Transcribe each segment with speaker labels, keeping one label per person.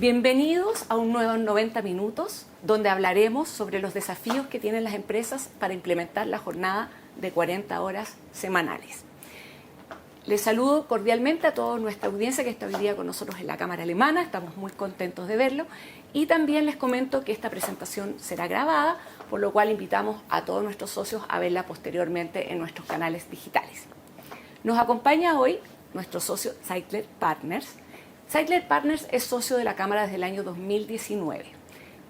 Speaker 1: Bienvenidos a un nuevo 90 minutos, donde hablaremos sobre los desafíos que tienen las empresas para implementar la jornada de 40 horas semanales. Les saludo cordialmente a toda nuestra audiencia que está hoy día con nosotros en la Cámara Alemana, estamos muy contentos de verlo, y también les comento que esta presentación será grabada, por lo cual invitamos a todos nuestros socios a verla posteriormente en nuestros canales digitales. Nos acompaña hoy nuestro socio Zeitler Partners. Zeitler Partners es socio de la Cámara desde el año 2019.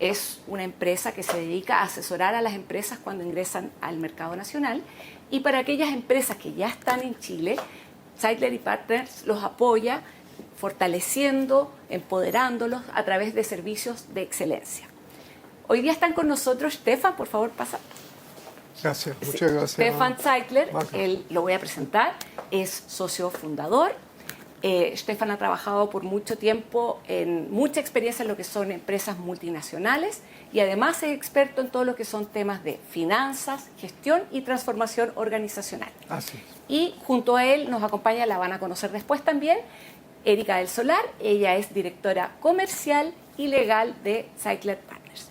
Speaker 1: Es una empresa que se dedica a asesorar a las empresas cuando ingresan al mercado nacional, y para aquellas empresas que ya están en Chile, Zeitler Partners los apoya fortaleciendo, empoderándolos a través de servicios de excelencia. Hoy día están con nosotros Stefan, por favor pasa.
Speaker 2: Gracias, muchas gracias.
Speaker 1: Stefan Zeitler, él lo voy a presentar, es socio fundador. Stefan ha trabajado por mucho tiempo, en mucha experiencia en lo que son empresas multinacionales, y además es experto en todo lo que son temas de finanzas, gestión y transformación organizacional.
Speaker 2: Así es.
Speaker 1: Y junto a él nos acompaña, la van a conocer después también, Erika del Solar. Ella es directora comercial y legal de Zeitler Partners.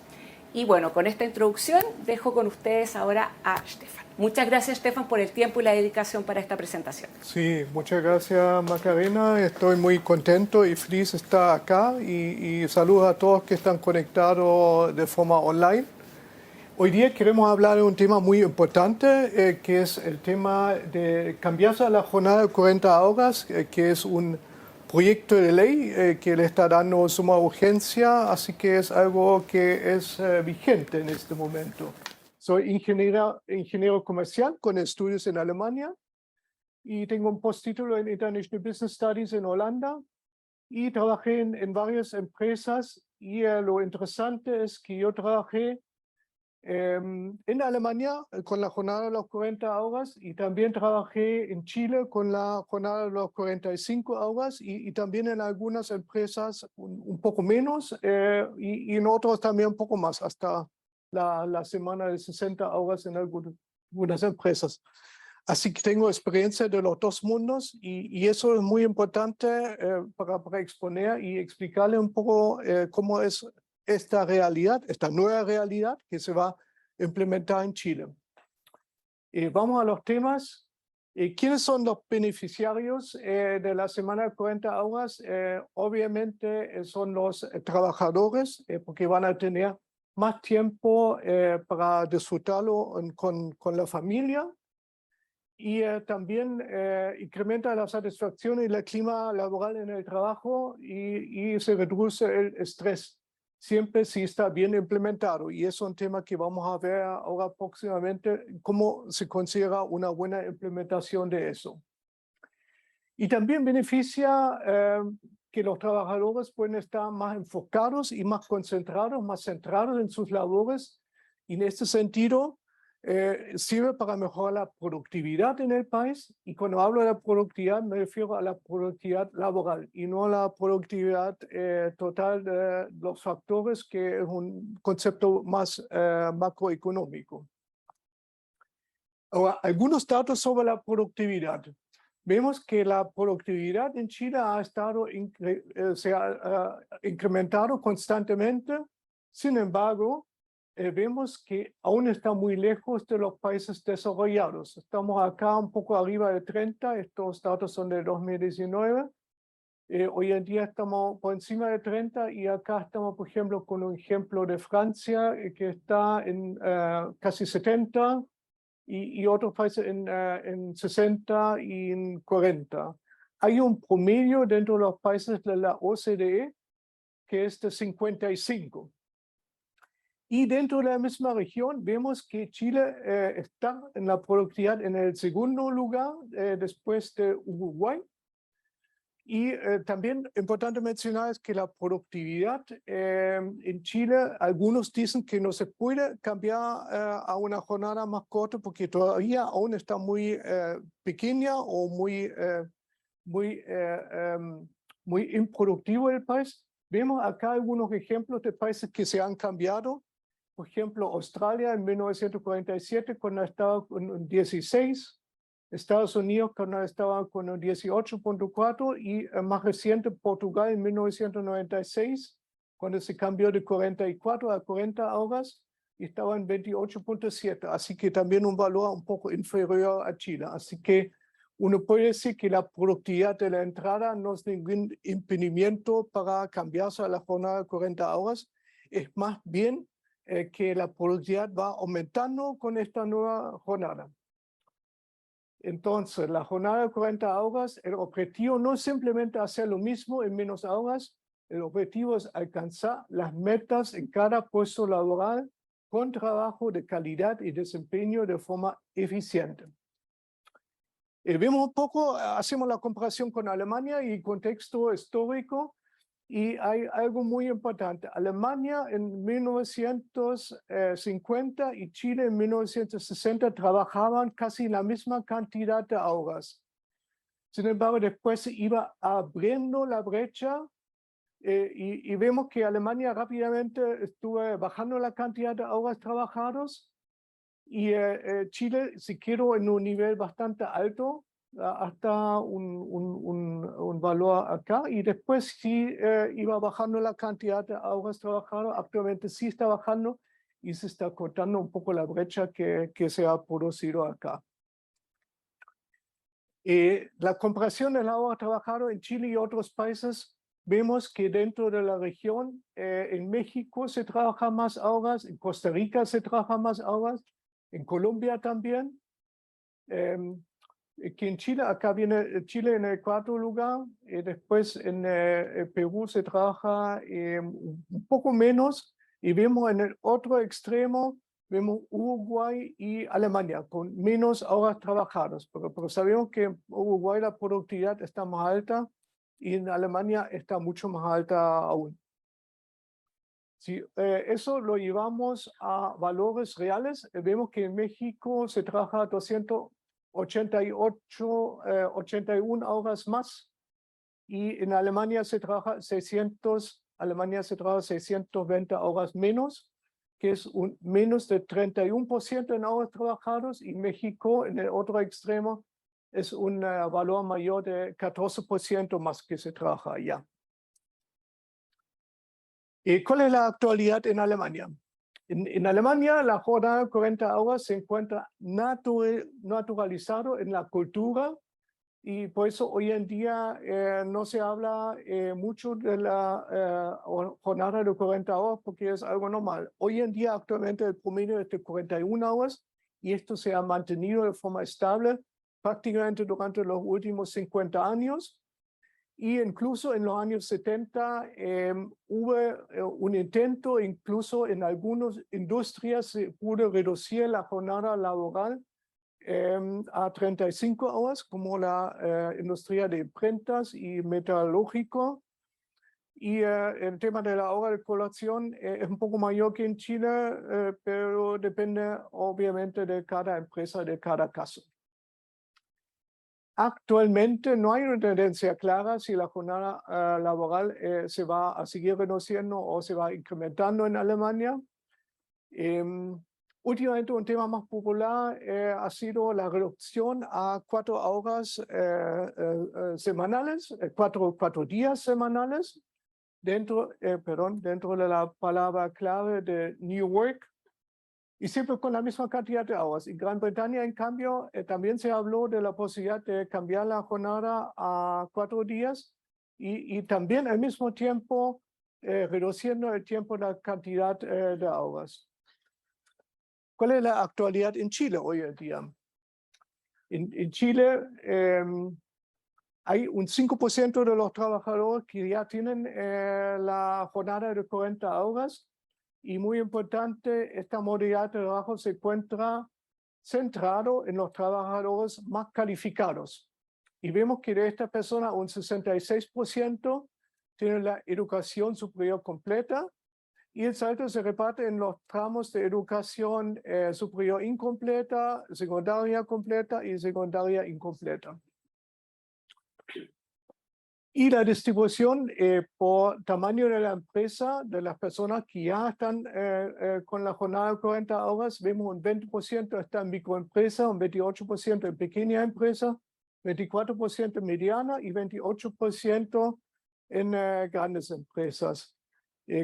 Speaker 1: Y bueno, con esta introducción dejo con ustedes ahora a Stefan. Muchas gracias, Stefan, por el tiempo y la dedicación para esta presentación.
Speaker 2: Sí, muchas gracias, Macarena. Estoy muy contento y feliz de estar acá y saludos a todos que están conectados de forma online. Hoy día queremos hablar de un tema muy importante, que es el tema de cambiarse a la jornada de 40 horas, que es un proyecto de ley que le está dando suma urgencia, así que es algo que es vigente en este momento. Soy ingeniero comercial con estudios en Alemania y tengo un postítulo en International Business Studies en Holanda, y trabajé en varias empresas, y lo interesante es que yo trabajé en Alemania con la jornada de las 40 horas, y también trabajé en Chile con la jornada de las 45 horas, y también en algunas empresas un poco menos y en otras también un poco más, hasta la semana de 60 horas en algunas empresas. Así que tengo experiencia de los dos mundos, y eso es muy importante para exponer y explicarle un poco cómo es esta realidad, esta nueva realidad que se va a implementar en Chile. Vamos a los temas. ¿Quiénes son los beneficiarios de la semana de 40 horas? Obviamente son los trabajadores, porque van a tener más tiempo para disfrutarlo con la familia, y también incrementa la satisfacción y el clima laboral en el trabajo, y se reduce el estrés, siempre si está bien implementado. Y es un tema que vamos a ver ahora próximamente, cómo se considera una buena implementación de eso. Y también beneficia que los trabajadores pueden estar más enfocados y más concentrados, más centrados en sus labores, y en este sentido sirve para mejorar la productividad en el país. Y cuando hablo de la productividad me refiero a la productividad laboral y no a la productividad total de los factores, que es un concepto más macroeconómico. Ahora, algunos datos sobre la productividad. Vemos que la productividad en Chile ha estado se ha incrementado constantemente. Sin embargo, vemos que aún está muy lejos de los países desarrollados. Estamos acá un poco arriba de 30, estos datos son de 2019. Hoy en día estamos por encima de 30, y acá estamos, por ejemplo, con un ejemplo de Francia que está en casi 70, y otros países en 60 y en 40. Hay un promedio dentro de los países de la OCDE que es de 55. Y dentro de la misma región vemos que Chile está en la productividad en el segundo lugar después de Uruguay. Y también importante mencionar es que la productividad en Chile, algunos dicen que no se puede cambiar a una jornada más corta porque todavía aún está muy pequeña o muy improductivo el país. Vemos acá algunos ejemplos de países que se han cambiado. Por ejemplo, Australia en 1947 cuando estaba con 16. Estados Unidos cuando estaba con 18.4, y más reciente Portugal en 1996 cuando se cambió de 44 a 40 horas y estaba en 28.7, así que también un valor un poco inferior a Chile. Así que uno puede decir que la productividad de la entrada no es ningún impedimento para cambiarse a la jornada de 40 horas, es más bien que la productividad va aumentando con esta nueva jornada. Entonces, la jornada de 40 horas, el objetivo no es simplemente hacer lo mismo en menos horas, el objetivo es alcanzar las metas en cada puesto laboral con trabajo de calidad y desempeño de forma eficiente. Vemos un poco, hacemos la comparación con Alemania y contexto histórico, y hay algo muy importante. Alemania en 1950 y Chile en 1960 trabajaban casi la misma cantidad de horas. Sin embargo, después se iba abriendo la brecha y vemos que Alemania rápidamente estuvo bajando la cantidad de horas trabajadas y Chile se quedó en un nivel bastante alto, hasta un valor acá, y después sí iba bajando la cantidad de horas trabajadas. Actualmente sí está bajando y se está cortando un poco la brecha que se ha producido acá. La comparación de la hora trabajada en Chile y otros países, vemos que dentro de la región, en México se trabaja más horas, en Costa Rica se trabaja más horas, en Colombia también. Que en Chile, acá viene Chile en el cuarto lugar, y después en Perú se trabaja un poco menos, y vemos en el otro extremo, vemos Uruguay y Alemania con menos horas trabajadas, pero sabemos que en Uruguay la productividad está más alta y en Alemania está mucho más alta aún. Si eso lo llevamos a valores reales, vemos que en México se trabaja 81 horas más, y en Alemania se trabaja 620 horas menos, que es un menos de 31% en horas trabajadas, y México en el otro extremo es un valor mayor de 14% más que se trabaja allá. ¿Cuál es la actualidad en Alemania? En Alemania la jornada de 40 horas se encuentra naturalizado en la cultura, y por eso hoy en día no se habla mucho de la jornada de 40 horas porque es algo normal. Hoy en día actualmente el promedio es de 41 horas y esto se ha mantenido de forma estable prácticamente durante los últimos 50 años. Y incluso en los años 70 hubo un intento, incluso en algunas industrias se pudo reducir la jornada laboral a 35 horas, como la industria de imprentas y metalúrgico. Y el tema de la hora de colación es un poco mayor que en Chile, pero depende obviamente de cada empresa, de cada caso. Actualmente no hay una tendencia clara si la jornada laboral se va a seguir reduciendo o se va incrementando en Alemania. Últimamente un tema más popular ha sido la reducción a 4 horas semanales, 4 días semanales, dentro de la palabra clave de New Work, y siempre con la misma cantidad de horas. En Gran Bretaña, en cambio, también se habló de la posibilidad de cambiar la jornada a 4 días y también al mismo tiempo reduciendo el tiempo, la cantidad de horas. ¿Cuál es la actualidad en Chile hoy en día? En Chile hay un 5% de los trabajadores que ya tienen la jornada de 40 horas. Y muy importante, esta modalidad de trabajo se encuentra centrado en los trabajadores más calificados. Y vemos que de estas personas un 66% tienen la educación superior completa, y el salto se reparte en los tramos de educación superior incompleta, secundaria completa y secundaria incompleta. Y la distribución por tamaño de la empresa, de las personas que ya están con la jornada de 40 horas, vemos un 20% está en microempresa, un 28% en pequeña empresa, 24% en mediana y 28% en grandes empresas.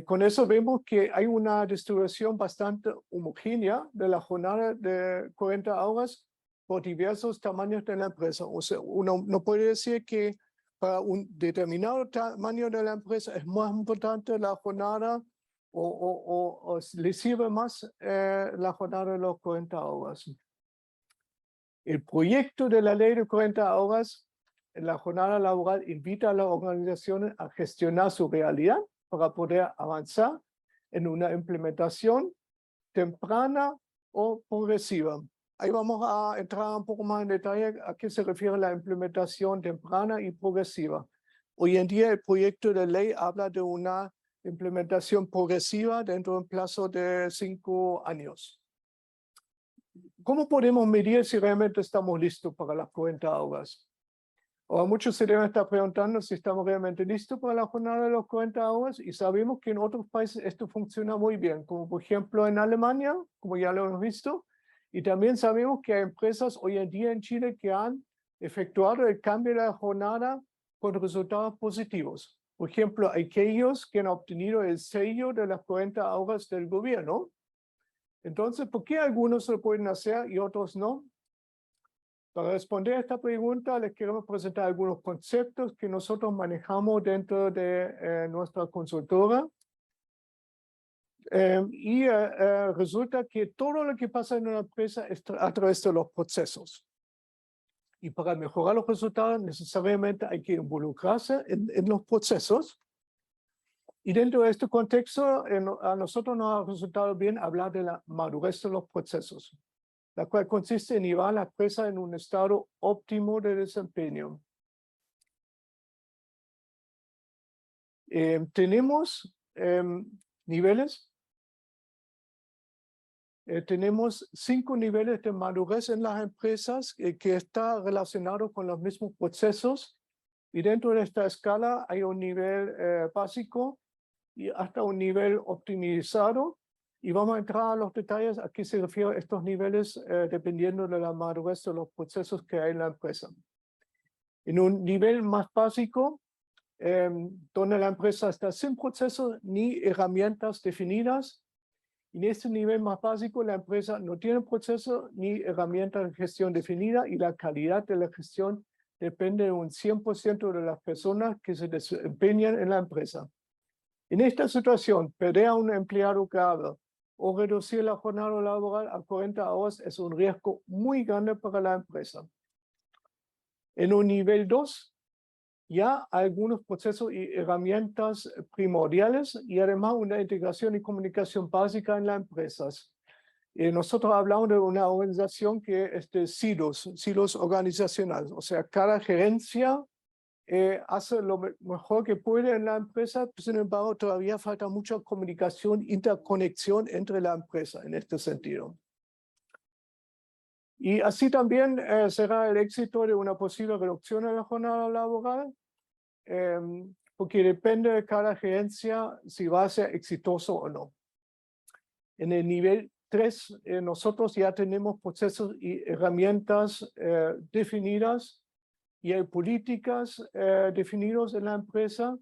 Speaker 2: Con eso vemos que hay una distribución bastante homogénea de la jornada de 40 horas por diversos tamaños de la empresa. O sea, uno no puede decir que para un determinado tamaño de la empresa es más importante la jornada o le sirve más la jornada de los 40 horas. El proyecto de la ley de 40 horas en la jornada laboral invita a las organizaciones a gestionar su realidad para poder avanzar en una implementación temprana o progresiva. Ahí vamos a entrar un poco más en detalle a qué se refiere la implementación temprana y progresiva. Hoy en día el proyecto de ley habla de una implementación progresiva dentro de un plazo de 5 años. ¿Cómo podemos medir si realmente estamos listos para las 40 horas? Ahora muchos se deben estar preguntando si estamos realmente listos para la jornada de los 40 horas y sabemos que en otros países esto funciona muy bien, como por ejemplo en Alemania, como ya lo hemos visto, y también sabemos que hay empresas hoy en día en Chile que han efectuado el cambio de la jornada con resultados positivos. Por ejemplo, aquellos que han obtenido el sello de las 40 horas del gobierno. Entonces, ¿por qué algunos lo pueden hacer y otros no? Para responder a esta pregunta, les queremos presentar algunos conceptos que nosotros manejamos dentro de nuestra consultora. Resulta que todo lo que pasa en una empresa es a través de los procesos. Y para mejorar los resultados, necesariamente hay que involucrarse en los procesos. Y dentro de este contexto, a nosotros nos ha resultado bien hablar de la madurez de los procesos, la cual consiste en llevar a la empresa en un estado óptimo de desempeño. Tenemos niveles. Tenemos 5 niveles de madurez en las empresas que están relacionados con los mismos procesos. Y dentro de esta escala hay un nivel básico y hasta un nivel optimizado. Y vamos a entrar a los detalles a qué se refieren estos niveles dependiendo de la madurez de los procesos que hay en la empresa. En un nivel más básico, donde la empresa está sin procesos ni herramientas definidas, en este nivel más básico la empresa no tiene procesos ni herramientas de gestión definida y la calidad de la gestión depende de un 100% de las personas que se desempeñan en la empresa. En esta situación, perder a un empleado grave o reducir la jornada laboral a 40 horas es un riesgo muy grande para la empresa. En un nivel 2, ya algunos procesos y herramientas primordiales y además una integración y comunicación básica en las empresas. Nosotros hablamos de una organización que es de silos organizacionales, o sea, cada gerencia hace lo mejor que puede en la empresa, sin embargo, todavía falta mucha comunicación, interconexión entre la empresa en este sentido. Y así también será el éxito de una posible reducción de la jornada laboral, porque depende de cada gerencia si va a ser exitoso o no. En el nivel 3, nosotros ya tenemos procesos y herramientas definidas y hay políticas definidas en la empresa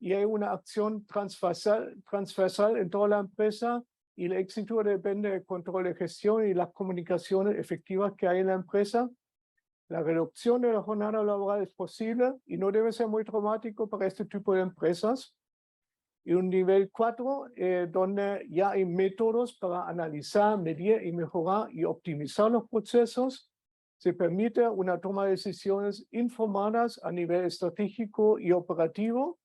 Speaker 2: y hay una acción transversal en toda la empresa y el éxito depende del control de gestión y las comunicaciones efectivas que hay en la empresa. La reducción de la jornada laboral es posible y no debe ser muy traumático para este tipo de empresas. Y un nivel 4, donde ya hay métodos para analizar, medir y mejorar y optimizar los procesos, se permite una toma de decisiones informadas a nivel estratégico y operativo.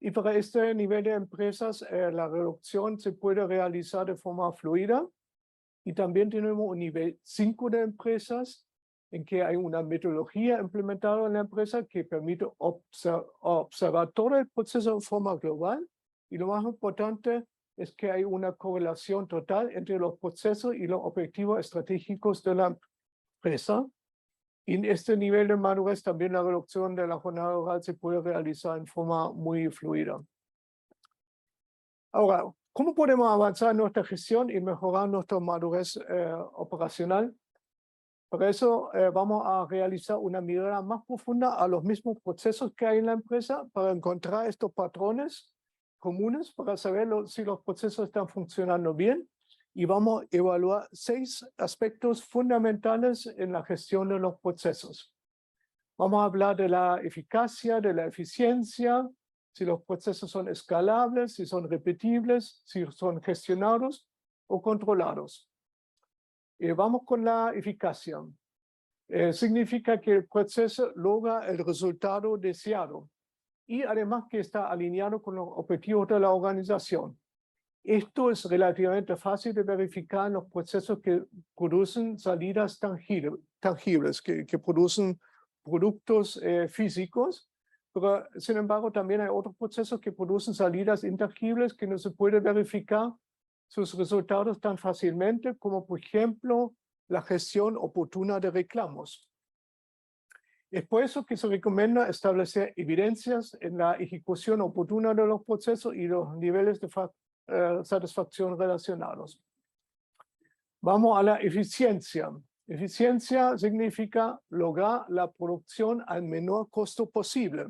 Speaker 2: Y para este nivel de empresas, la reducción se puede realizar de forma fluida. Y también tenemos un nivel 5 de empresas en que hay una metodología implementada en la empresa que permite observar todo el proceso de forma global. Y lo más importante es que hay una correlación total entre los procesos y los objetivos estratégicos de la empresa. Y en este nivel de madurez también la reducción de la jornada laboral se puede realizar en forma muy fluida. Ahora, ¿cómo podemos avanzar en nuestra gestión y mejorar nuestra madurez operacional? Para eso vamos a realizar una mirada más profunda a los mismos procesos que hay en la empresa para encontrar estos patrones comunes para saber si los procesos están funcionando bien y vamos a evaluar 6 aspectos fundamentales en la gestión de los procesos. Vamos a hablar de la eficacia, de la eficiencia, si los procesos son escalables, si son repetibles, si son gestionados o controlados. Vamos con la eficacia. Significa que el proceso logra el resultado deseado y además que está alineado con los objetivos de la organización. Esto es relativamente fácil de verificar en los procesos que producen salidas tangibles, que producen productos físicos, pero sin embargo también hay otros procesos que producen salidas intangibles que no se puede verificar sus resultados tan fácilmente, como por ejemplo la gestión oportuna de reclamos. Es por eso que se recomienda establecer evidencias en la ejecución oportuna de los procesos y los niveles de satisfacción relacionados. Vamos a la eficiencia. Eficiencia significa lograr la producción al menor costo posible.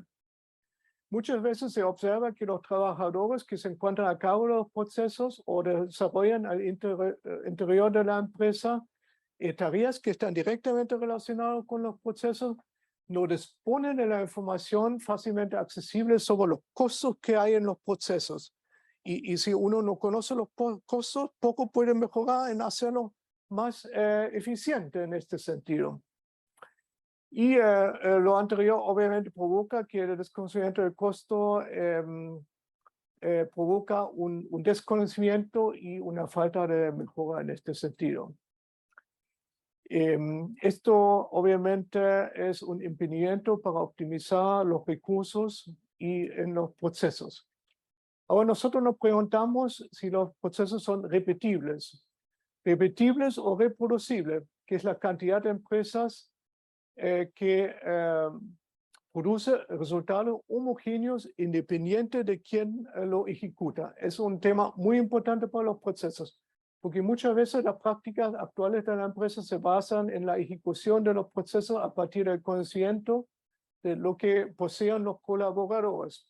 Speaker 2: Muchas veces se observa que los trabajadores que se encuentran a cargo de los procesos o desarrollan al interior de la empresa tareas que están directamente relacionadas con los procesos no disponen de la información fácilmente accesible sobre los costos que hay en los procesos. Y si uno no conoce los costos, poco puede mejorar en hacerlo más eficiente en este sentido. Y lo anterior obviamente provoca que el desconocimiento del costo provoca un desconocimiento y una falta de mejora en este sentido. Esto obviamente es un impedimento para optimizar los recursos y en los procesos. Ahora nosotros nos preguntamos si los procesos son repetibles o reproducibles, que es la cantidad de empresas que produce resultados homogéneos independiente de quién lo ejecuta. Es un tema muy importante para los procesos, porque muchas veces las prácticas actuales de la empresa se basan en la ejecución de los procesos a partir del conocimiento de lo que posean los colaboradores.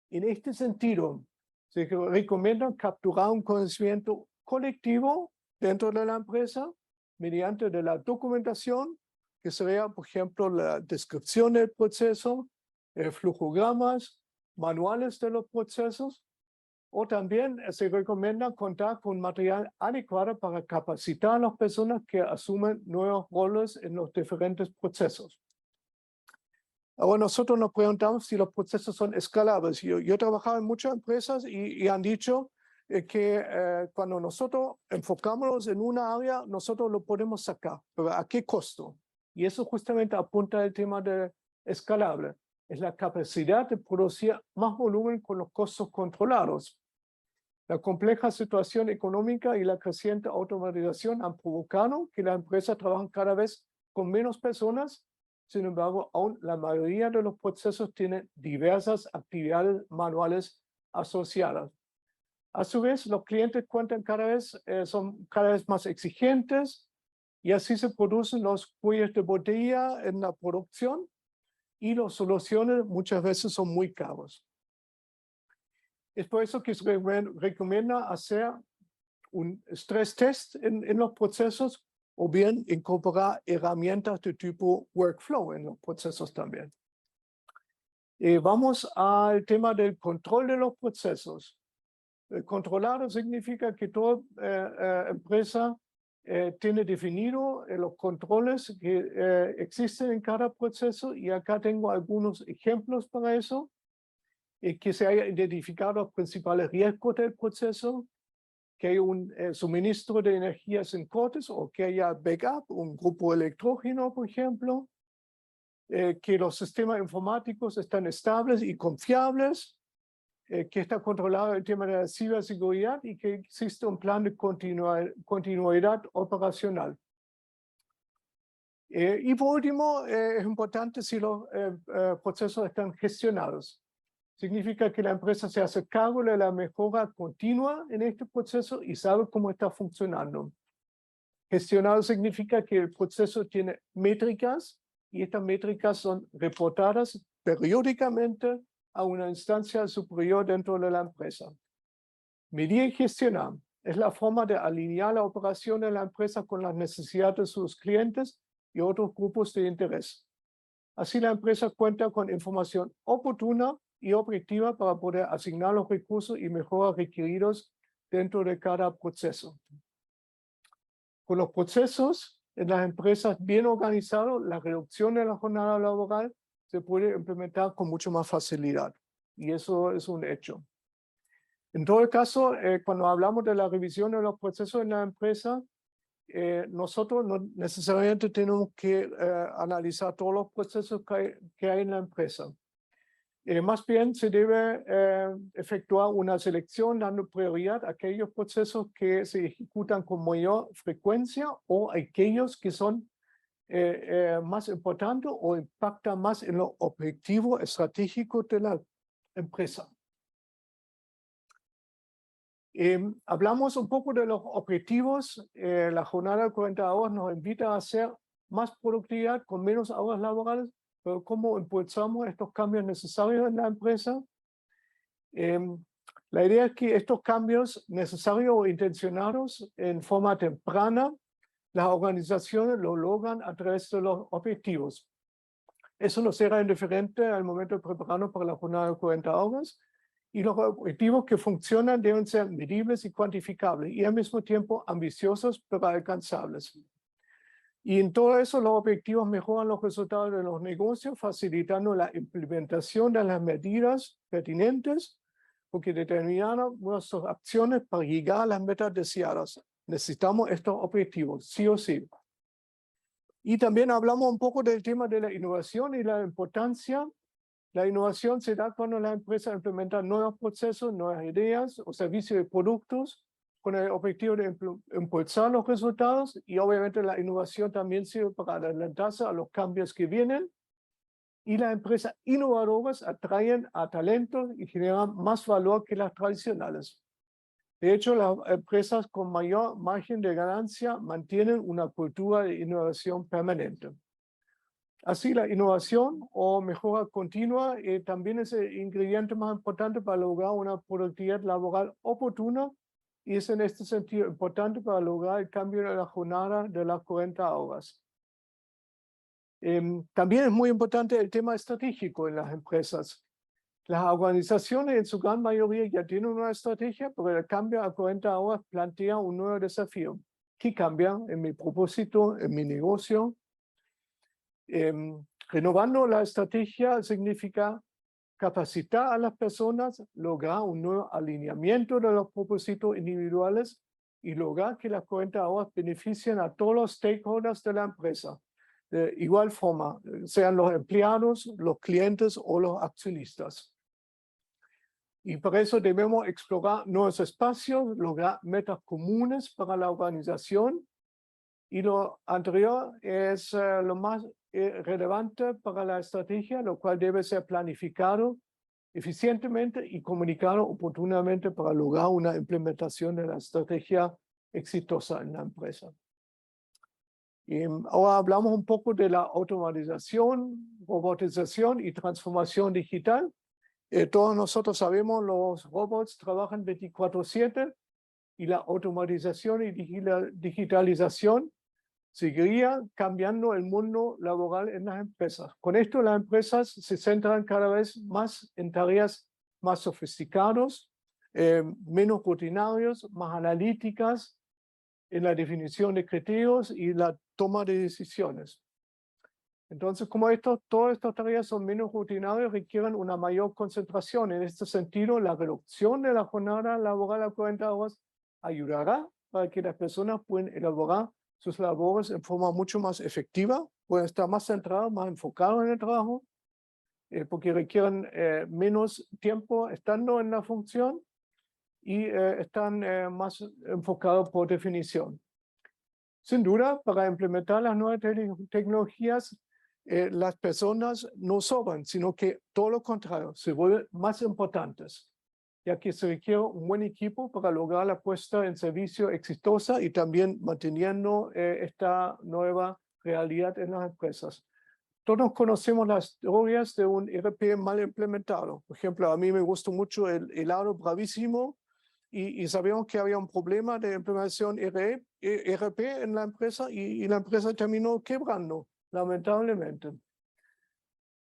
Speaker 2: En este sentido, se recomienda capturar un conocimiento colectivo dentro de la empresa mediante de la documentación, que sería, por ejemplo, la descripción del proceso, flujogramas, manuales de los procesos, o también se recomienda contar con material adecuado para capacitar a las personas que asumen nuevos roles en los diferentes procesos. Ahora nosotros nos preguntamos si los procesos son escalables. Yo he trabajado en muchas empresas y han dicho que cuando nosotros enfocamos en una área, nosotros lo podemos sacar, pero ¿a qué costo? Y eso justamente apunta al tema de escalable. Es la capacidad de producir más volumen con los costos controlados. La compleja situación económica y la creciente automatización han provocado que las empresas trabajen cada vez con menos personas. Sin embargo, aún la mayoría de los procesos tienen diversas actividades manuales asociadas. A su vez, los clientes son cada vez más exigentes y así se producen los cuellos de botella en la producción y las soluciones muchas veces son muy caros. Es por eso que se recomienda hacer un stress test en los procesos o bien incorporar herramientas de tipo workflow en los procesos también. Vamos al tema del control de los procesos. Controlado significa que toda empresa tiene definido los controles que existen en cada proceso y acá tengo algunos ejemplos para eso. Que se haya identificado los principales riesgos del proceso, que haya un suministro de energía sin cortes o que haya backup, un grupo electrógeno, por ejemplo, que los sistemas informáticos están estables y confiables, que está controlado el tema de la ciberseguridad y que existe un plan de continuidad operacional. Y por último, es importante si los procesos están gestionados. Significa que la empresa se hace cargo de la mejora continua en este proceso y sabe cómo está funcionando. Gestionado significa que el proceso tiene métricas y estas métricas son reportadas periódicamente a una instancia superior dentro de la empresa. Medir y gestionar es la forma de alinear la operación de la empresa con las necesidades de sus clientes y otros grupos de interés. Así la empresa cuenta con información oportuna y objetiva para poder asignar los recursos y mejoras requeridos dentro de cada proceso. Con los procesos en las empresas bien organizados, la reducción de la jornada laboral se puede implementar con mucho más facilidad. Y eso es un hecho. En todo caso, cuando hablamos de la revisión de los procesos en la empresa, nosotros no necesariamente tenemos que analizar todos los procesos que hay en la empresa. Más bien se debe efectuar una selección dando prioridad a aquellos procesos que se ejecutan con mayor frecuencia o aquellos que son más importantes o impactan más en los objetivos estratégicos de la empresa. Hablamos un poco de los objetivos. La jornada de 40 horas nos invita a hacer más productividad con menos horas laborales, pero ¿cómo impulsamos estos cambios necesarios en la empresa? La idea es que estos cambios necesarios o intencionados en forma temprana, las organizaciones lo logran a través de los objetivos. Eso no será indiferente al momento de prepararnos para la jornada de 40 horas. Y los objetivos que funcionan deben ser medibles y cuantificables y al mismo tiempo ambiciosos pero alcanzables. Y en todo eso los objetivos mejoran los resultados de los negocios, facilitando la implementación de las medidas pertinentes porque determinan nuestras acciones para llegar a las metas deseadas. Necesitamos estos objetivos, sí o sí. Y también hablamos un poco del tema de la innovación y la importancia. La innovación se da cuando la empresa implementa nuevos procesos, nuevas ideas o servicios y productos con el objetivo de impulsar los resultados, y obviamente la innovación también sirve para adelantarse a los cambios que vienen, y las empresas innovadoras atraen a talentos y generan más valor que las tradicionales. De hecho, las empresas con mayor margen de ganancia mantienen una cultura de innovación permanente. Así, la innovación o mejora continua también es el ingrediente más importante para lograr una productividad laboral oportuna, y es en este sentido importante para lograr el cambio de la jornada de las 40 horas. También es muy importante el tema estratégico en las empresas. Las organizaciones en su gran mayoría ya tienen una estrategia, pero el cambio a 40 horas plantea un nuevo desafío. ¿Qué cambia en mi propósito, en mi negocio? Renovando la estrategia significa capacitar a las personas, lograr un nuevo alineamiento de los propósitos individuales y lograr que las 40 horas beneficien a todos los stakeholders de la empresa. De igual forma, sean los empleados, los clientes o los accionistas. Y para eso debemos explorar nuevos espacios, lograr metas comunes para la organización. Y lo anterior es lo más relevante para la estrategia, lo cual debe ser planificado eficientemente y comunicado oportunamente para lograr una implementación de la estrategia exitosa en la empresa. Y ahora hablamos un poco de la automatización, robotización y transformación digital. Todos nosotros sabemos los robots trabajan 24/7 y la automatización y digitalización seguiría cambiando el mundo laboral en las empresas. Con esto las empresas se centran cada vez más en tareas más sofisticadas, menos rutinarias, más analíticas, en la definición de criterios y la toma de decisiones. Entonces, como todas estas tareas son menos rutinarias, requieren una mayor concentración. En este sentido, la reducción de la jornada laboral a 40 horas ayudará para que las personas puedan elaborar sus labores en forma mucho más efectiva, pueden estar más centrados, más enfocados en el trabajo, porque requieren menos tiempo estando en la función y están más enfocados por definición. Sin duda, para implementar las nuevas tecnologías, las personas no sobran, sino que todo lo contrario, se vuelven más importantes, ya que se requiere un buen equipo para lograr la puesta en servicio exitosa y también manteniendo esta nueva realidad en las empresas. Todos conocemos las historias de un ERP mal implementado. Por ejemplo, a mí me gustó mucho el helado Bravísimo y sabíamos que había un problema de implementación ERP en la empresa y la empresa terminó quebrando, lamentablemente.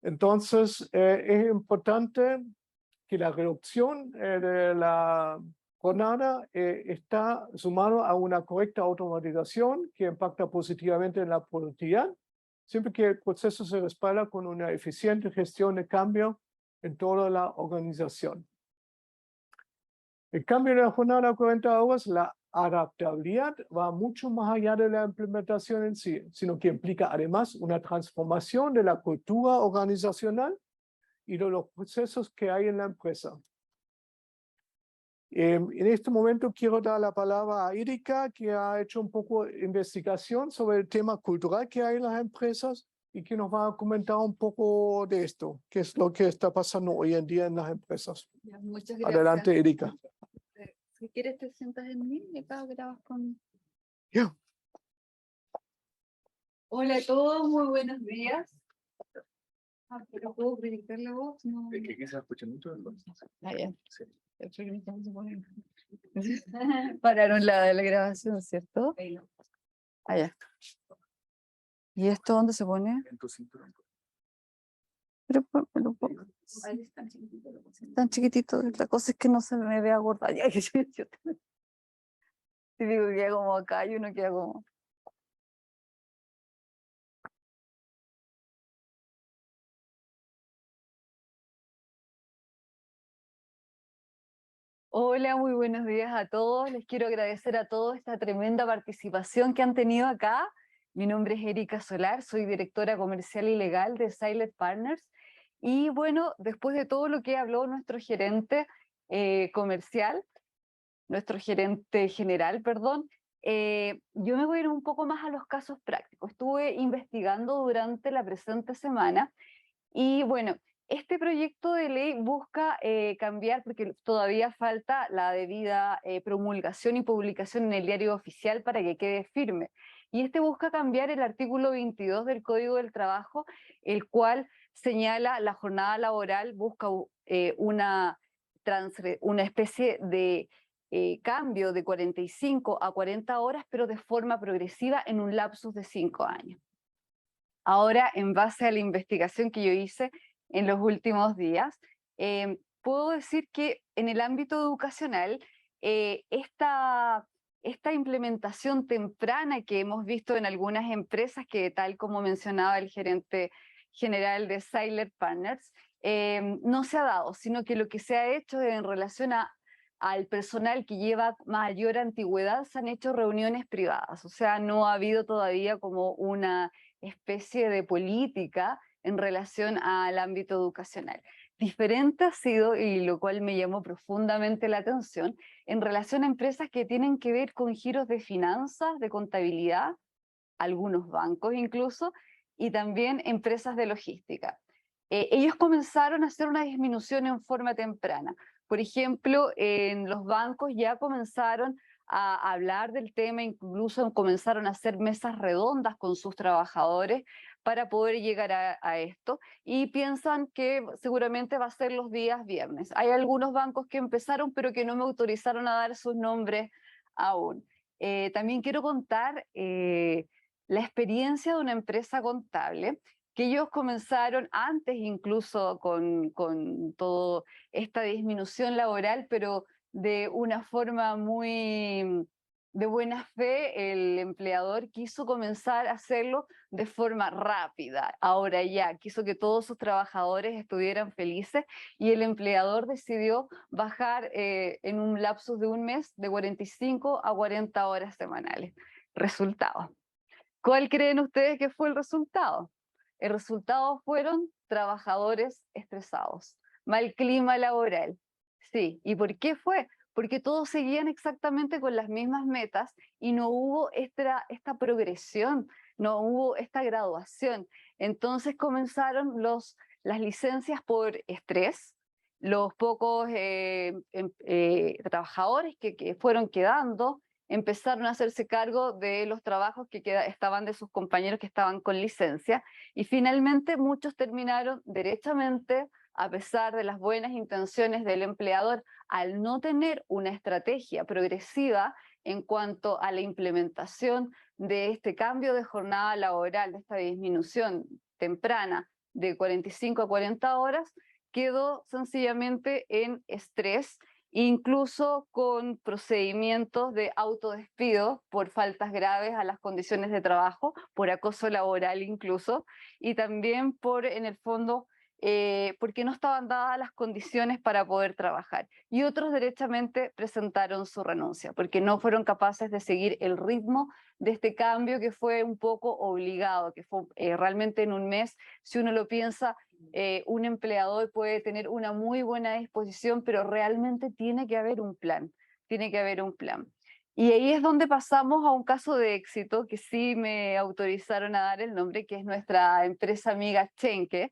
Speaker 2: Entonces, es importante que la reducción de la jornada está sumado a una correcta automatización que impacta positivamente en la productividad, siempre que el proceso se respalda con una eficiente gestión de cambio en toda la organización. El cambio de la jornada a 40 horas, la adaptabilidad va mucho más allá de la implementación en sí, sino que implica además una transformación de la cultura organizacional y de los procesos que hay en la empresa. En este momento quiero dar la palabra a Erika, que ha hecho un poco de investigación sobre el tema cultural que hay en las empresas y que nos va a comentar un poco de esto, qué es lo que está pasando hoy en día en las empresas.
Speaker 3: Ya, muchas gracias.
Speaker 2: Adelante, Erika.
Speaker 3: Si quieres te sientas en mí y acá grabas con...
Speaker 2: Ya.
Speaker 3: Hola a todos, muy buenos días. Pero puedo proyectar la voz, ¿no?
Speaker 4: Es que aquí se escucha mucho.
Speaker 3: Ah, ya.
Speaker 4: Sí.
Speaker 3: Pararon la grabación, ¿cierto? Ah, ya. ¿Y esto dónde se pone?
Speaker 4: En tu cinturón.
Speaker 3: Pero, tan chiquitito, la cosa es que no se me vea gorda. Ya, te digo que queda como acá y uno queda como... Hola, muy buenos días a todos. Les quiero agradecer a todos esta tremenda participación que han tenido acá. Mi nombre es Erika Solar, soy directora comercial y legal de Silent Partners. Y bueno, después de todo lo que habló nuestro gerente comercial, nuestro gerente general, perdón, yo me voy a ir un poco más a los casos prácticos. Estuve investigando durante la presente semana y bueno, este proyecto de ley busca cambiar, porque todavía falta la debida promulgación y publicación en el diario oficial para que quede firme. Y este busca cambiar el artículo 22 del Código del Trabajo, el cual señala la jornada laboral, busca una especie de cambio de 45 a 40 horas, pero de forma progresiva en un lapsus de 5 años. Ahora, en base a la investigación que yo hice en los últimos días, puedo decir que en el ámbito educacional, esta implementación temprana que hemos visto en algunas empresas, que tal como mencionaba el gerente general de Silent Partners, no se ha dado, sino que lo que se ha hecho en relación al personal que lleva mayor antigüedad, se han hecho reuniones privadas, o sea, no ha habido todavía como una especie de política en relación al ámbito educacional. Diferente ha sido, y lo cual me llamó profundamente la atención, en relación a empresas que tienen que ver con giros de finanzas, de contabilidad, algunos bancos incluso, y también empresas de logística. Ellos comenzaron a hacer una disminución en forma temprana. Por ejemplo, en los bancos ya comenzaron a hablar del tema, incluso comenzaron a hacer mesas redondas con sus trabajadores para poder llegar a esto, y piensan que seguramente va a ser los días viernes. Hay algunos bancos que empezaron, pero que no me autorizaron a dar sus nombres aún. También quiero contar la experiencia de una empresa contable, que ellos comenzaron antes incluso con toda esta disminución laboral, pero de una forma muy de buena fe. El empleador quiso comenzar a hacerlo de forma rápida, ahora ya, quiso que todos sus trabajadores estuvieran felices, y el empleador decidió bajar en un lapsus de un mes de 45 a 40 horas semanales. Resultado. ¿Cuál creen ustedes que fue el resultado? El resultado fueron trabajadores estresados, mal clima laboral. Sí, ¿y por qué fue? Porque todos seguían exactamente con las mismas metas y no hubo esta progresión, no hubo esta graduación. Entonces comenzaron las licencias por estrés, los pocos trabajadores que fueron quedando, empezaron a hacerse cargo de los trabajos que estaban de sus compañeros que estaban con licencia, y finalmente muchos terminaron derechamente, a pesar de las buenas intenciones del empleador, al no tener una estrategia progresiva en cuanto a la implementación de este cambio de jornada laboral, de esta disminución temprana de 45 a 40 horas, quedó sencillamente en estrés, incluso con procedimientos de autodespido por faltas graves a las condiciones de trabajo, por acoso laboral incluso, y también por, en el fondo, porque no estaban dadas las condiciones para poder trabajar. Y otros derechamente presentaron su renuncia, porque no fueron capaces de seguir el ritmo de este cambio que fue un poco obligado, que fue realmente en un mes, si uno lo piensa, un empleador puede tener una muy buena disposición, pero realmente tiene que haber un plan, tiene que haber un plan. Y ahí es donde pasamos a un caso de éxito que sí me autorizaron a dar el nombre, que es nuestra empresa amiga Chenke.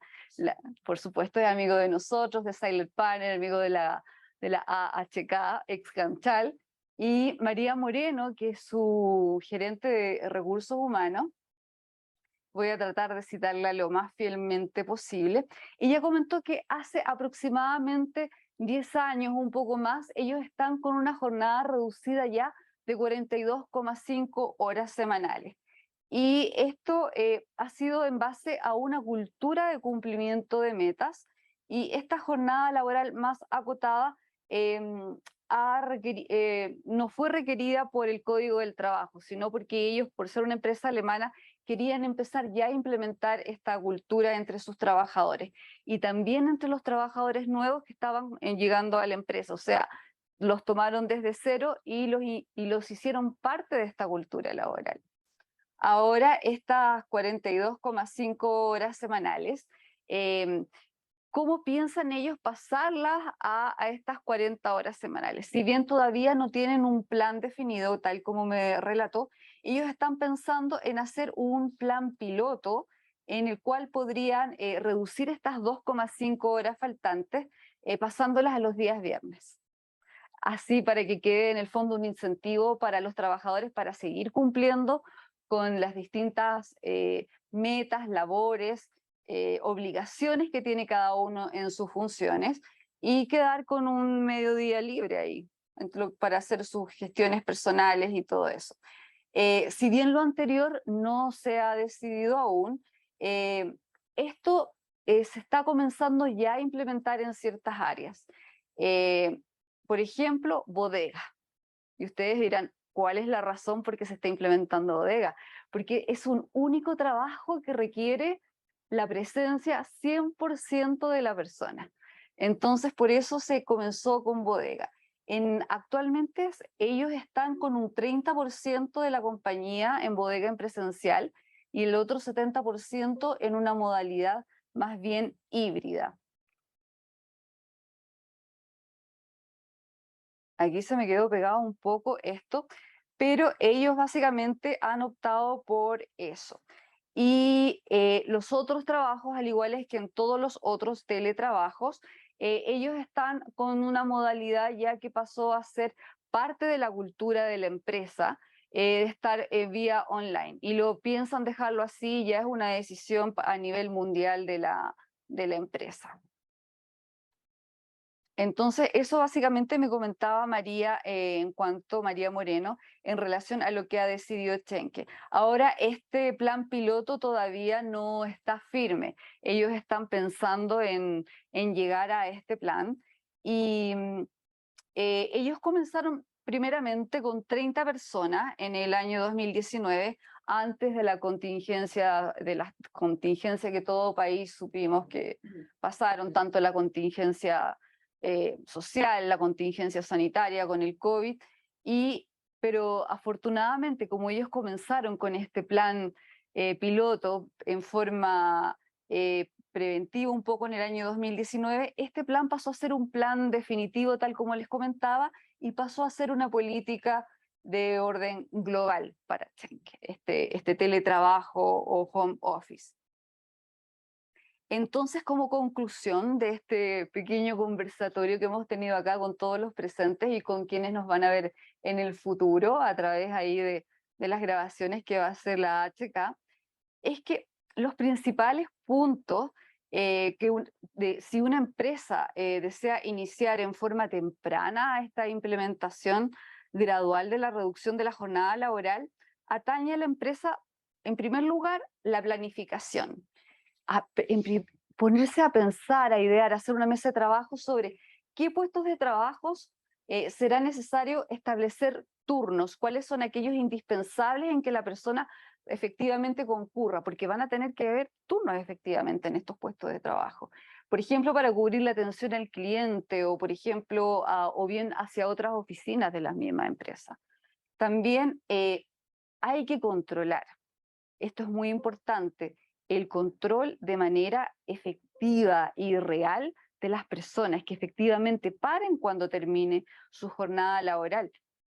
Speaker 3: Por supuesto es amigo de nosotros, de Silent Partner, amigo de la AHK, ex Canchal, y María Moreno, que es su gerente de recursos humanos. Voy a tratar de citarla lo más fielmente posible. Ella comentó que hace aproximadamente 10 años, un poco más, ellos están con una jornada reducida ya de 42,5 horas semanales. Y esto ha sido en base a una cultura de cumplimiento de metas, y esta jornada laboral más acotada no fue requerida por el Código del Trabajo, sino porque ellos, por ser una empresa alemana, querían empezar ya a implementar esta cultura entre sus trabajadores y también entre los trabajadores nuevos que estaban llegando a la empresa. O sea, los tomaron desde cero y los hicieron parte de esta cultura laboral. Ahora estas 42,5 horas semanales, ¿cómo piensan ellos pasarlas a estas 40 horas semanales? Si bien todavía no tienen un plan definido, tal como me relató, ellos están pensando en hacer un plan piloto en el cual podrían reducir estas 2,5 horas faltantes, pasándolas a los días viernes. Así, para que quede en el fondo un incentivo para los trabajadores para seguir cumpliendo con las distintas metas, labores, obligaciones que tiene cada uno en sus funciones, y quedar con un mediodía libre ahí para hacer sus gestiones personales y todo eso. Si bien lo anterior no se ha decidido aún, esto se está comenzando ya a implementar en ciertas áreas. Por ejemplo, bodega. Y ustedes dirán, ¿cuál es la razón por qué se está implementando bodega? Porque es un único trabajo que requiere la presencia 100% de la persona. Entonces, por eso se comenzó con bodega. Actualmente ellos están con un 30% de la compañía en bodega en presencial y el otro 70% en una modalidad más bien híbrida. Aquí se me quedó pegado un poco esto, pero ellos básicamente han optado por eso. Y los otros trabajos, al igual que en todos los otros teletrabajos, ellos están con una modalidad ya que pasó a ser parte de la cultura de la empresa, de estar vía online. Y lo piensan dejarlo así, ya es una decisión a nivel mundial de la empresa. Entonces, eso básicamente me comentaba María en cuanto María Moreno en relación a lo que ha decidido Chenke. Ahora, este plan piloto todavía no está firme. Ellos están pensando en llegar a este plan y ellos comenzaron primeramente con 30 personas en el año 2019, antes de la contingencia que todo país supimos que pasaron, tanto la contingencia social, la contingencia sanitaria con el COVID, pero afortunadamente, como ellos comenzaron con este plan piloto en forma preventiva un poco en el año 2019, este plan pasó a ser un plan definitivo, tal como les comentaba, y pasó a ser una política de orden global para Chenke, este teletrabajo o home office. Entonces, como conclusión de este pequeño conversatorio que hemos tenido acá con todos los presentes y con quienes nos van a ver en el futuro a través ahí de las grabaciones que va a hacer la HK, es que los principales puntos si una empresa desea iniciar en forma temprana esta implementación gradual de la reducción de la jornada laboral, atañe a la empresa, en primer lugar, la planificación. Ponerse a pensar, a idear, a hacer una mesa de trabajo sobre qué puestos de trabajo será necesario establecer turnos, cuáles son aquellos indispensables en que la persona efectivamente concurra, porque van a tener que haber turnos efectivamente en estos puestos de trabajo. Por ejemplo, para cubrir la atención al cliente o, por ejemplo, o bien hacia otras oficinas de las mismas empresas. También hay que controlar. Esto es muy importante, el control de manera efectiva y real de las personas, que efectivamente paren cuando termine su jornada laboral.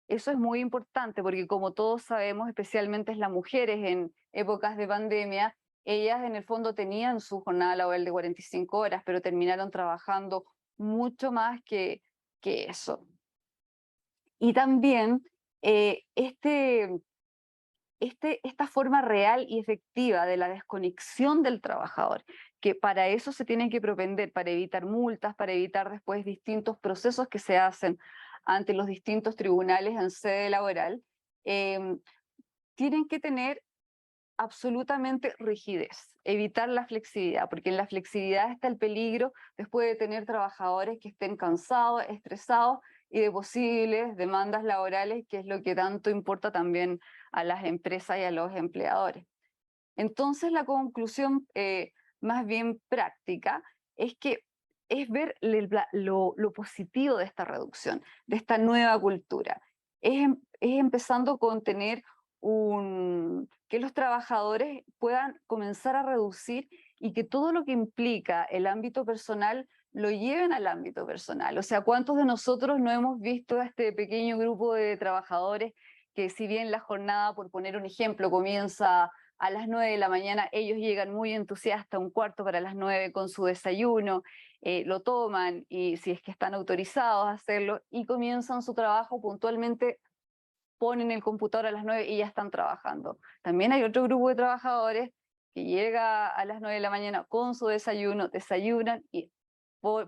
Speaker 3: Eso es muy importante porque, como todos sabemos, especialmente las mujeres en épocas de pandemia, ellas en el fondo tenían su jornada laboral de 45 horas, pero terminaron trabajando mucho más que eso. Y también esta forma real y efectiva de la desconexión del trabajador, que para eso se tienen que propender, para evitar multas, para evitar después distintos procesos que se hacen ante los distintos tribunales en sede laboral, tienen que tener absolutamente rigidez, evitar la flexibilidad, porque en la flexibilidad está el peligro después de tener trabajadores que estén cansados, estresados y de posibles demandas laborales, que es lo que tanto importa también a las empresas y a los empleadores. Entonces, la conclusión más bien práctica es que es ver lo positivo de esta reducción, de esta nueva cultura. Es empezando con tener que los trabajadores puedan comenzar a reducir y que todo lo que implica el ámbito personal lo lleven al ámbito personal. O sea, ¿cuántos de nosotros no hemos visto a este pequeño grupo de trabajadores que, si bien la jornada, por poner un ejemplo, comienza a las 9 de la mañana, ellos llegan muy entusiastas, un cuarto para las 9 con su desayuno, lo toman y si es que están autorizados a hacerlo y comienzan su trabajo puntualmente, ponen el computador a las 9 y ya están trabajando. También hay otro grupo de trabajadores que llega a las 9 de la mañana con su desayuno, desayunan y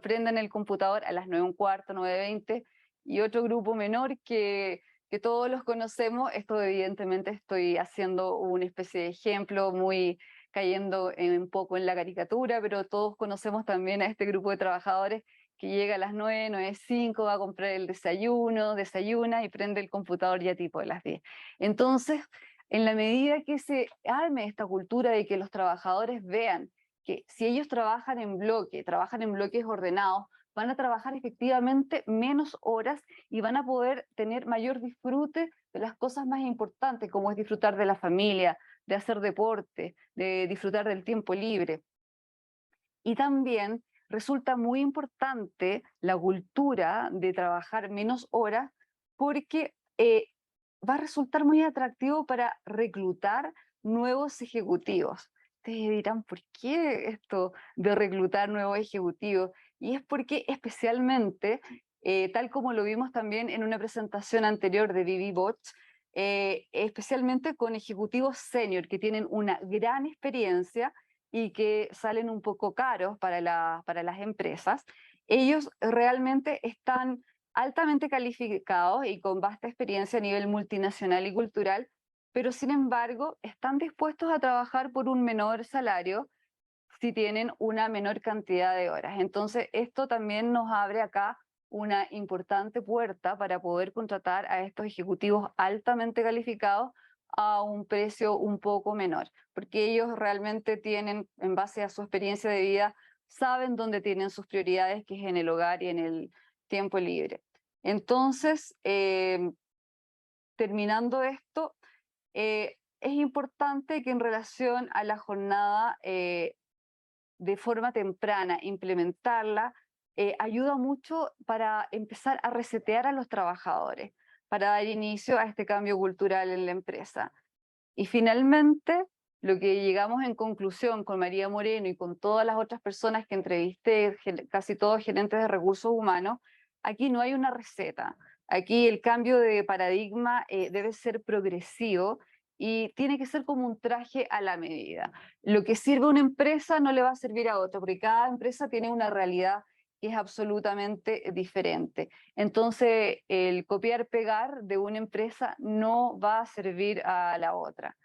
Speaker 3: prenden el computador a las 9:15, 9:20, y otro grupo menor que todos los conocemos. Esto evidentemente estoy haciendo una especie de ejemplo, muy cayendo un poco en la caricatura, pero todos conocemos también a este grupo de trabajadores que llega a las 9, 9:05, va a comprar el desayuno, desayuna y prende el computador ya tipo de las 10. Entonces, en la medida que se arme esta cultura de que los trabajadores vean que si ellos trabajan en bloques ordenados, van a trabajar efectivamente menos horas y van a poder tener mayor disfrute de las cosas más importantes, como es disfrutar de la familia, de hacer deporte, de disfrutar del tiempo libre. Y también resulta muy importante la cultura de trabajar menos horas porque va a resultar muy atractivo para reclutar nuevos ejecutivos. Ustedes dirán, ¿por qué esto de reclutar nuevos ejecutivos? Y es porque especialmente, tal como lo vimos también en una presentación anterior de BB especialmente con ejecutivos senior que tienen una gran experiencia y que salen un poco caros para las empresas, ellos realmente están altamente calificados y con vasta experiencia a nivel multinacional y cultural, pero sin embargo están dispuestos a trabajar por un menor salario si tienen una menor cantidad de horas. Entonces, esto también nos abre acá una importante puerta para poder contratar a estos ejecutivos altamente calificados a un precio un poco menor, porque ellos realmente tienen, en base a su experiencia de vida, saben dónde tienen sus prioridades, que es en el hogar y en el tiempo libre. Entonces, terminando esto, es importante que en relación a la jornada de forma temprana, implementarla, ayuda mucho para empezar a resetear a los trabajadores, para dar inicio a este cambio cultural en la empresa. Y finalmente, lo que llegamos en conclusión con María Moreno y con todas las otras personas que entrevisté, casi todos gerentes de recursos humanos, aquí no hay una receta. Aquí el cambio de paradigma debe ser progresivo y tiene que ser como un traje a la medida. Lo que sirve a una empresa no le va a servir a otra, porque cada empresa tiene una realidad que es absolutamente diferente. Entonces, el copiar-pegar de una empresa no va a servir a la otra.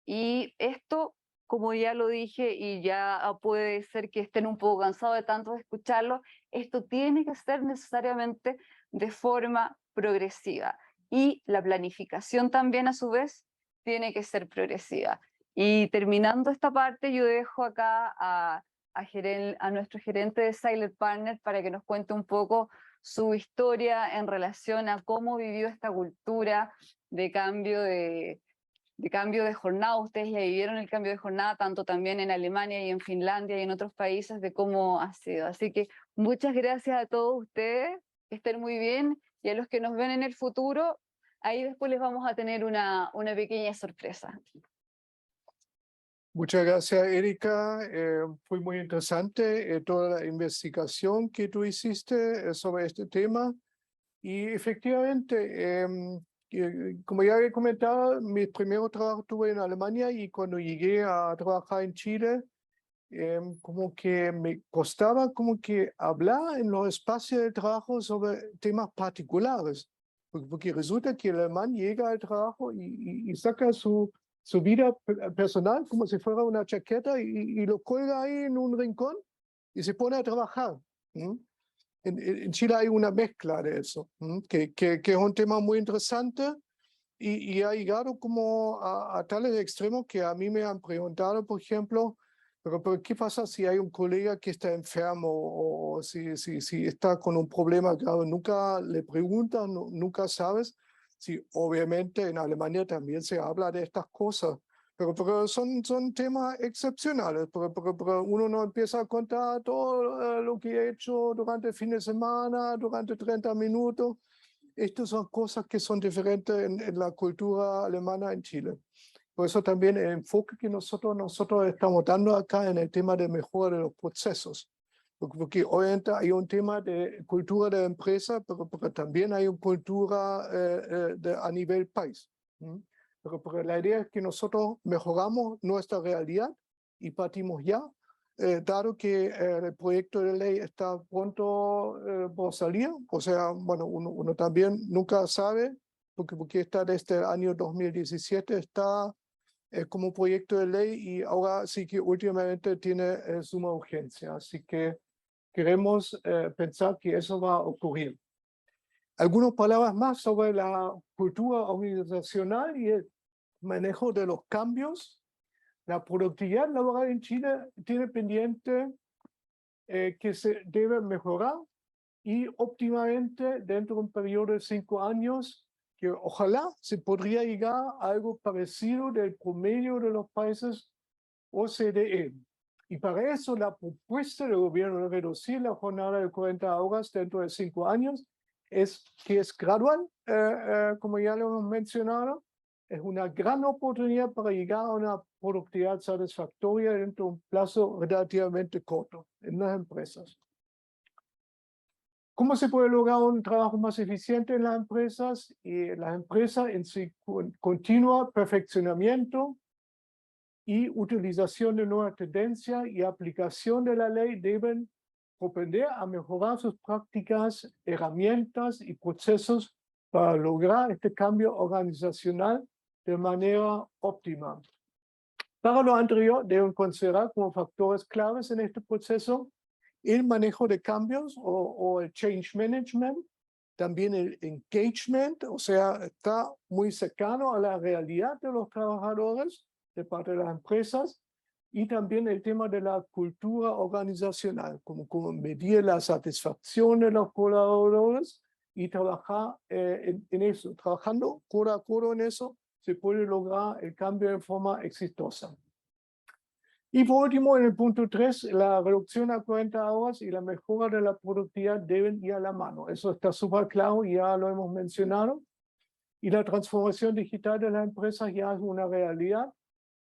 Speaker 3: Y esto, como ya lo dije, y ya puede ser que estén un poco cansados de tanto de escucharlo, esto tiene que ser necesariamente de forma progresiva. Y la planificación también, a su vez, tiene que ser progresiva. Y terminando esta parte, yo dejo acá a nuestro gerente de Silent Partners para que nos cuente un poco su historia en relación a cómo vivió esta cultura de cambio de jornada. Ustedes ya vivieron el cambio de jornada, tanto también en Alemania y en Finlandia y en otros países, de cómo ha sido. Así que muchas gracias a todos ustedes, que estén muy bien, y a los que nos ven en el futuro, ahí después les vamos a tener una pequeña sorpresa.
Speaker 2: Muchas gracias, Erika. Fue muy interesante toda la investigación que tú hiciste sobre este tema. Y efectivamente, como ya he comentado, mi primer trabajo tuve en Alemania y cuando llegué a trabajar en Chile, como que me costaba como que hablar en los espacios de trabajo sobre temas particulares. Porque resulta que el alemán llega al trabajo y saca su vida personal como si fuera una chaqueta y lo cuelga ahí en un rincón y se pone a trabajar. En Chile hay una mezcla de eso, que es un tema muy interesante y ha llegado como a tales extremos que a mí me han preguntado, por ejemplo, pero ¿qué pasa si hay un colega que está enfermo o si está con un problema grave? Nunca le preguntan, nunca sabes. Sí, obviamente en Alemania también se habla de estas cosas, pero son temas excepcionales, pero uno no empieza a contar todo lo que he hecho durante el fin de semana, durante 30 minutos. Estas son cosas que son diferentes en la cultura alemana en Chile. Por eso también el enfoque que nosotros estamos dando acá en el tema de mejora de los procesos. Porque obviamente hay un tema de cultura de empresa, pero también hay una cultura a nivel país. Pero la idea es que nosotros mejoramos nuestra realidad y partimos ya, dado que el proyecto de ley está pronto por salir. O sea, bueno, uno también nunca sabe, porque está desde el año 2017, está como proyecto de ley y ahora sí que últimamente tiene suma urgencia. Así que queremos pensar que eso va a ocurrir. Algunas palabras más sobre la cultura organizacional y el manejo de los cambios. La productividad laboral en Chile tiene pendiente que se debe mejorar y óptimamente dentro de un periodo de 5 años, que ojalá se podría llegar a algo parecido del promedio de los países OCDE. Y para eso la propuesta del gobierno de reducir la jornada de 40 horas dentro de 5 años es gradual, como ya lo hemos mencionado. Es una gran oportunidad para llegar a una productividad satisfactoria dentro de un plazo relativamente corto en las empresas. ¿Cómo se puede lograr un trabajo más eficiente en las empresas? Y las empresas en su continuo perfeccionamiento y utilización de nuevas tendencias y aplicación de la ley deben propender a mejorar sus prácticas, herramientas y procesos para lograr este cambio organizacional de manera óptima. Para lo anterior, deben considerar como factores claves en este proceso el manejo de cambios o el change management, también el engagement, o sea, está muy cercano a la realidad de los trabajadores de parte de las empresas, y también el tema de la cultura organizacional, como medir la satisfacción de los colaboradores y trabajar en eso. Trabajando codo a codo en eso, se puede lograr el cambio de forma exitosa. Y por último, en el punto 3, la reducción a 40 horas y la mejora de la productividad deben ir a la mano. Eso está súper claro, ya lo hemos mencionado. Y la transformación digital de las empresas ya es una realidad.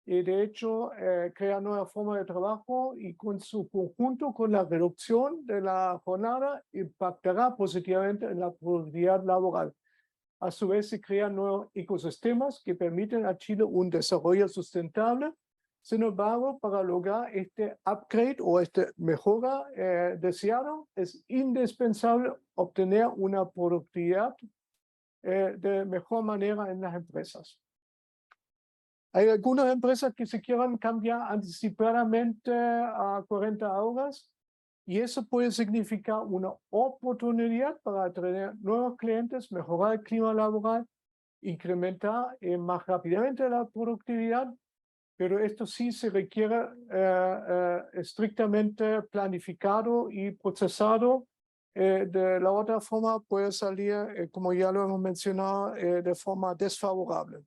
Speaker 2: y de hecho crea nuevas formas de trabajo y con su conjunto con la reducción de la jornada impactará positivamente en la productividad laboral. A su vez se crean nuevos ecosistemas que permiten a Chile un desarrollo sustentable. Sin embargo, para lograr este upgrade o esta mejora deseada, es indispensable obtener una productividad de mejor manera en las empresas. Hay algunas empresas que se quieran cambiar anticipadamente a 40 horas y eso puede significar una oportunidad para atraer nuevos clientes, mejorar el clima laboral, incrementar más rápidamente la productividad, pero esto sí se requiere estrictamente planificado y procesado. De la otra forma puede salir, como ya lo hemos mencionado, de forma desfavorable.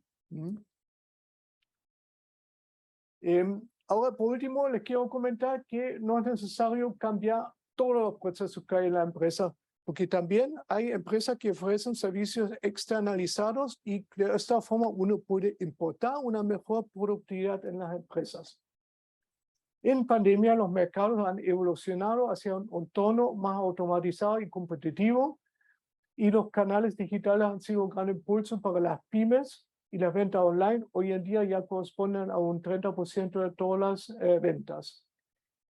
Speaker 2: Ahora, por último, les quiero comentar que no es necesario cambiar todos los procesos que hay en la empresa, porque también hay empresas que ofrecen servicios externalizados y de esta forma uno puede importar una mejor productividad en las empresas. En pandemia, los mercados han evolucionado hacia un entorno más automatizado y competitivo, y los canales digitales han sido un gran impulso para las pymes, y las ventas online hoy en día ya corresponden a un 30% de todas las ventas.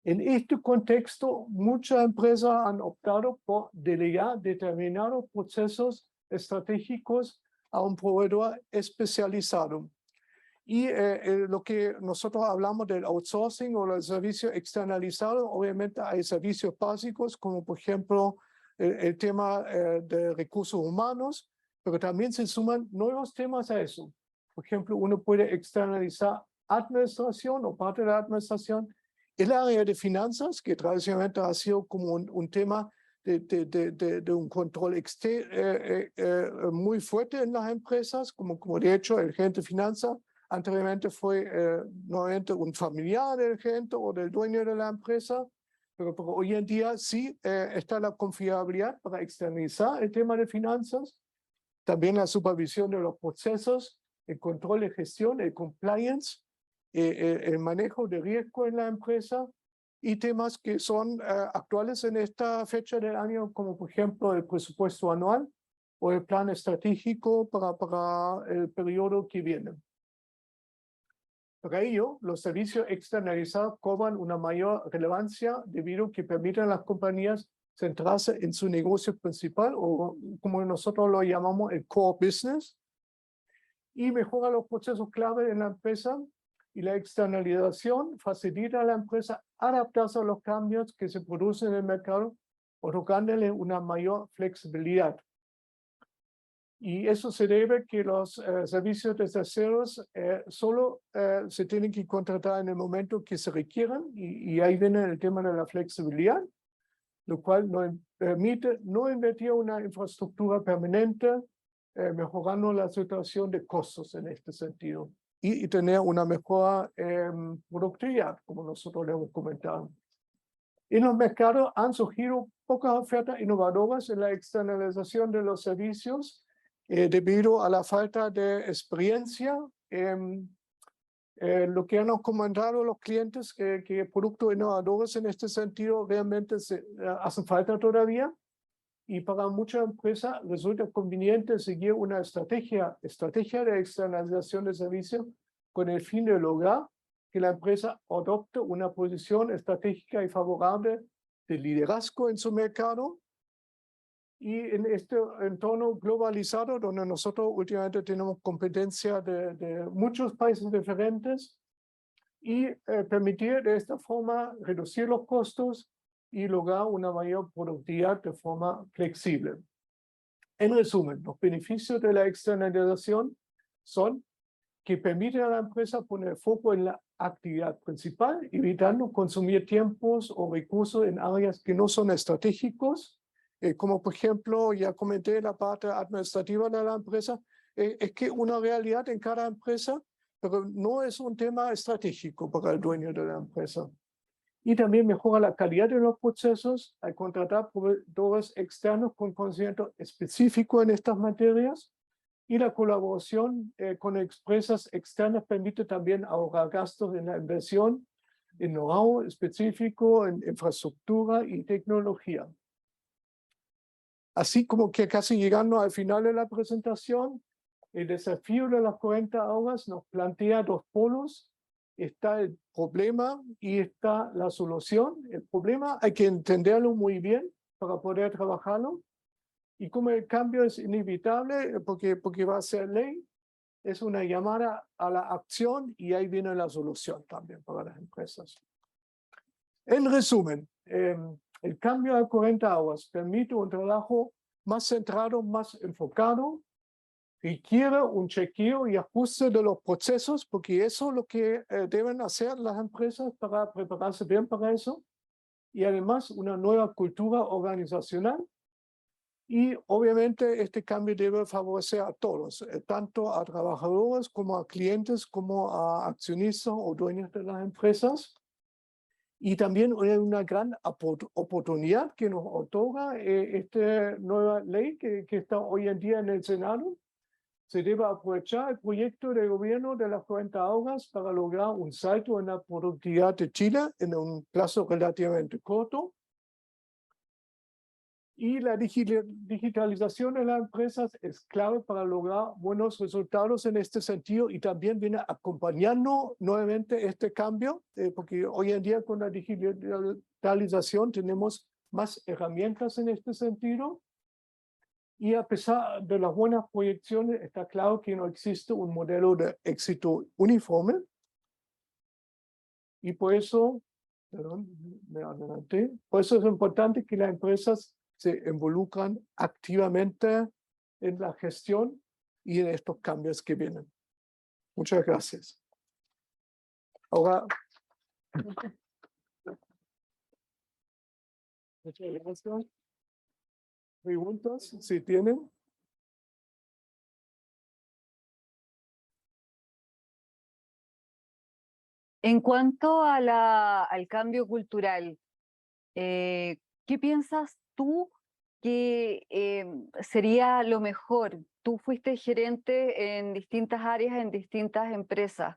Speaker 2: En este contexto, muchas empresas han optado por delegar determinados procesos estratégicos a un proveedor especializado. Y lo que nosotros hablamos del outsourcing o del servicio externalizado, obviamente hay servicios básicos como por ejemplo el tema de recursos humanos, pero también se suman nuevos temas a eso. Por ejemplo, uno puede externalizar administración o parte de la administración. El área de finanzas, que tradicionalmente ha sido como un tema de un control muy fuerte en las empresas, como de hecho el gerente de finanzas anteriormente fue nuevamente un familiar del gerente o del dueño de la empresa, pero hoy en día sí está la confiabilidad para externalizar el tema de finanzas, también la supervisión de los procesos, el control de gestión, el compliance, el manejo de riesgo en la empresa y temas que son actuales en esta fecha del año, como por ejemplo el presupuesto anual o el plan estratégico para el periodo que viene. Para ello, los servicios externalizados cobran una mayor relevancia debido a que permiten a las compañías centrarse en su negocio principal o como nosotros lo llamamos el core business y mejora los procesos clave en la empresa, y la externalización facilita a la empresa adaptarse a los cambios que se producen en el mercado, otorgándole una mayor flexibilidad. Y eso se debe a que los servicios de terceros solo se tienen que contratar en el momento que se requieran, y ahí viene el tema de la flexibilidad, lo cual nos permite no invertir en una infraestructura permanente, mejorando la situación de costos en este sentido, y tener una mejor productividad, como nosotros le hemos comentado. En los mercados han surgido pocas ofertas innovadoras en la externalización de los servicios, debido a la falta de experiencia. Lo que han comentado los clientes, que productos innovadores en este sentido realmente hacen falta todavía, y para muchas empresas resulta conveniente seguir una estrategia de externalización de servicios con el fin de lograr que la empresa adopte una posición estratégica y favorable de liderazgo en su mercado. Y en este entorno globalizado, donde nosotros últimamente tenemos competencia de muchos países diferentes, y permitir de esta forma reducir los costos y lograr una mayor productividad de forma flexible. En resumen, los beneficios de la externalización son que permiten a la empresa poner foco en la actividad principal, evitando consumir tiempos o recursos en áreas que no son estratégicos, como por ejemplo, ya comenté la parte administrativa de la empresa, es que una realidad en cada empresa, pero no es un tema estratégico para el dueño de la empresa. Y también mejora la calidad de los procesos al contratar proveedores externos con conocimiento específico en estas materias, Y la colaboración con empresas externas permite también ahorrar gastos en la inversión, en know-how específico, en infraestructura y tecnología. Así como que casi llegando al final de la presentación, el desafío de las 40 horas nos plantea dos polos. Está el problema y está la solución. El problema hay que entenderlo muy bien para poder trabajarlo. Y como el cambio es inevitable, porque va a ser ley, es una llamada a la acción y ahí viene la solución también para las empresas. En resumen, el cambio a 40 horas permite un trabajo más centrado, más enfocado, requiere un chequeo y ajuste de los procesos, porque eso es lo que deben hacer las empresas para prepararse bien para eso, y además una nueva cultura organizacional. Y obviamente este cambio debe favorecer a todos, tanto a trabajadores como a clientes, como a accionistas o dueños de las empresas. Y también una gran oportunidad que nos otorga esta nueva ley que está hoy en día en el Senado. Se debe aprovechar el proyecto de gobierno de las 40 horas para lograr un salto en la productividad de Chile en un plazo relativamente corto. Y la digitalización de las empresas es clave para lograr buenos resultados en este sentido y también viene acompañando nuevamente este cambio, porque hoy en día con la digitalización tenemos más herramientas en este sentido. Y a pesar de las buenas proyecciones, está claro que no existe un modelo de éxito uniforme. Y por eso, perdón, me adelanté, por eso es importante que las empresas se involucran activamente en la gestión y en estos cambios que vienen. Muchas gracias. Ahora, muchas gracias. ¿Preguntas? Si tienen.
Speaker 3: En cuanto a al cambio cultural, ¿qué piensas tú que sería lo mejor? Tú fuiste gerente en distintas áreas, en distintas empresas.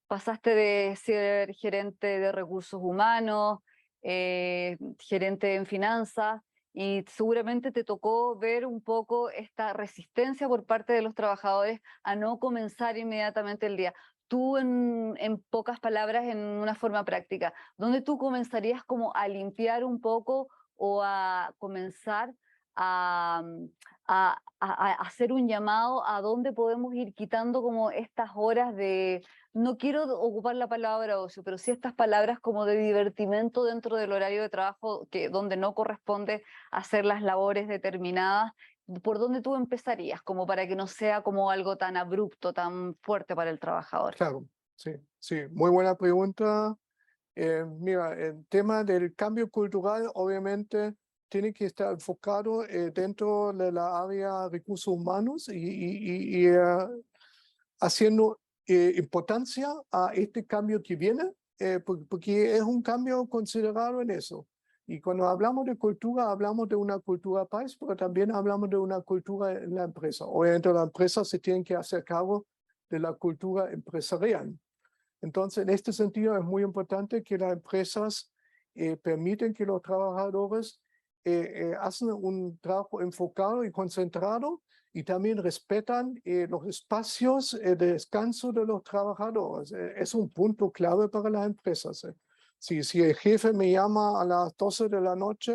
Speaker 3: Pasaste de ser gerente de recursos humanos, gerente en finanzas, y seguramente te tocó ver un poco esta resistencia por parte de los trabajadores a no comenzar inmediatamente el día. Tú, en pocas palabras, en una forma práctica, ¿dónde tú comenzarías como a limpiar un poco o a comenzar a, a hacer un llamado a dónde podemos ir quitando como estas horas de, no quiero ocupar la palabra ocio, pero sí estas palabras como de divertimento dentro del horario de trabajo donde no corresponde hacer las labores determinadas? ¿Por dónde tú empezarías como para que no sea como algo tan abrupto, tan fuerte para el trabajador?
Speaker 2: Claro, sí, sí, muy buena pregunta. Mira, el tema del cambio cultural obviamente tiene que estar enfocado dentro de la área de recursos humanos y haciendo importancia a este cambio que viene, porque es un cambio considerado en eso. Y cuando hablamos de cultura, hablamos de una cultura país, pero también hablamos de una cultura en la empresa. Obviamente la empresa se tiene que hacer cargo de la cultura empresarial. Entonces, en este sentido, es muy importante que las empresas permiten que los trabajadores hacen un trabajo enfocado y concentrado y también respetan los espacios de descanso de los trabajadores. Es un punto clave para las empresas. Si el jefe me llama a las 12 de la noche,